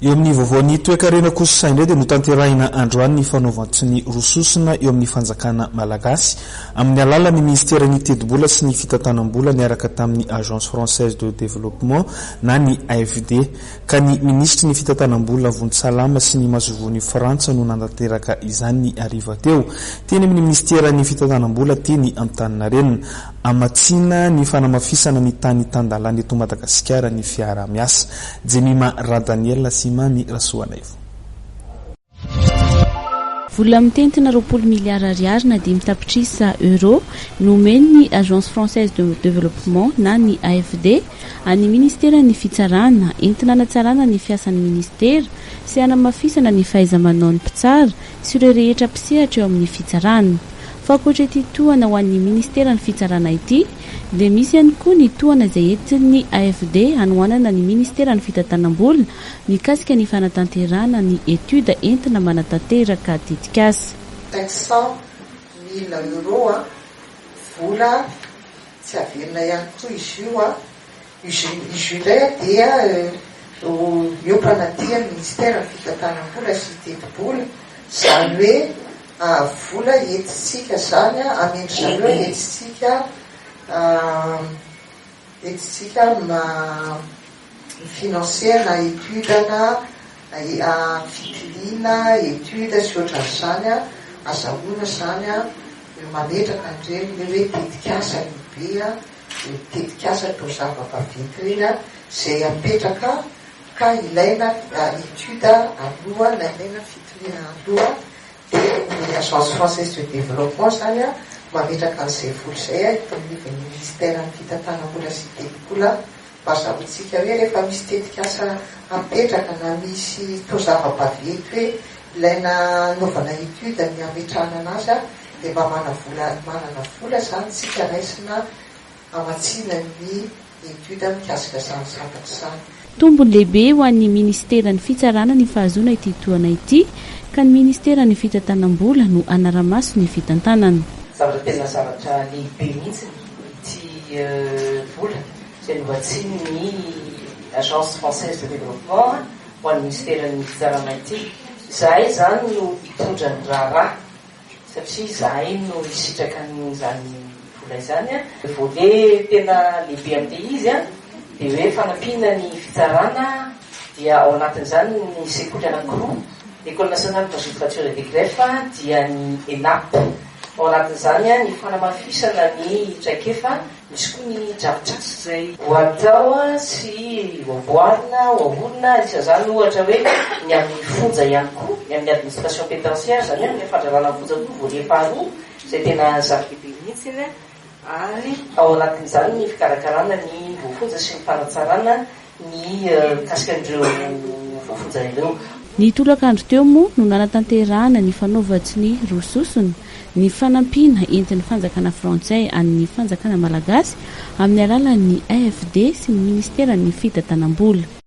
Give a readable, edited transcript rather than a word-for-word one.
eo amin'ny vaovaon'ny toekarena kosa indray dia notanterahina androany ny fanaovantsy ny rososina eo amin'ny fanjakana malagasy amin'ny alalan'ny ministeran'ny tedi-bola sy ny fitantanam-bola niaraka tamin'ny agence française de développement na ny AFD ka ny ministry ny fitantanam-bola Vonintsalama sy ny masovony Frantsa no nantanteraka izany ny ariva teo teny amin'ny ministeran'ny fitantanam-bola teny Antaninarenina amatsina ny fanamafisana ny tany tandalana eto Madagasikara ny fiara-miasa Jemima Radaniel Simami Rasuanaivo. Vola mitentina 20 miliara ariary na 5 tapitrisa euro nomen'ny agence française de développement na ny AFD any ministeran'ny fitsarana entina hanatsarana ny fiasan'ny ministera sy hanamafisana ny fahaiza-manaon'ny mpitsara sy ireo rehetra mpisehatra eo amin'ny fitsarana. Fa ankoatra ity tohana ho an'ny ministeran'ny fitsarana ity dia misy ihany koa ny tohana izay entin'ny AFD hanoanana ny ministeran'ny fitantanam-bola mikasika ny fanatanterana ny etude entina manatanteraka tetikasa 500,000 euro vola tsy averina ihany koa izy io izy ilay dia miompanatỳ ministeran'ny fitantanam-bola sy teti-bola zany hoe vola entitsika zany amendry zareo entitsika financière na étude na fitilina étude sy ohatran'izany azahoana zany manetraka andreny le hoe tetikasa lehibe tetikasa tao zava-baventy reny zay apetraka ka ilaina étude aloha na ilaina fitilina aloha dia agence française de développement zany mametraka an'izay vola izay iton'ny ministèran'ny fitantanam-bola sy teti-bola mba zahoantsika hoe rehefa misy tetikasa apetraka na misy tao zava-baventy hoe ilaina naovana étude ny ametrahana anazy dia mba manana vola zany tsika raisina amatsina ny étude mikasika zany zavatra zany. Tombony lehibe ho an'ny ministeran'ny fitsarana ny fahazoana ity toana ity ka ny ministeran'ny fitantanam-bola no anaramaso ny fitantanana. Zavatra tena zavatra lehibe mihitsy ity vola izay novatsiny ny agence française de développement ho an'ny ministeran'ny fitsarana ity. Zahay zany no hitondra ny raharaha satria zahay no hisitraka n'izany vola izany volet tena lehibe amin'ilay izy dia hoe fanampiana ny fitsarana dia ao anatin'izany ny sekoly anankiroa l'école nationale de magistrature et de greffe dia ny ENAP ao anatin'izany ny fanamafisana ny traikefa misy koa ny drafitrasy izay hoatao sy hoamboarina hoahorina isan'izany ohatra hoe ny amin'ny fonja ihany koa ny amin'ny administration pénitentiaire zany ny fandrarana fonja koa volet faharoa izay tena zava-dehibe mihitsy ary ao anatin'izany ny fikarakarana ny voafonja sy ny fanatsarana ny kasikan'ireo voafonja ireo. Ny tolakandro teo moa no nanatanterahana ny fanaovatsy ny rososony ny fanampiana entin'ny fanjakana frantsay amin'ny fanjakana malagasy amin'ny alalan'ny AFD sy ny ministeran'ny fitantanam-bola.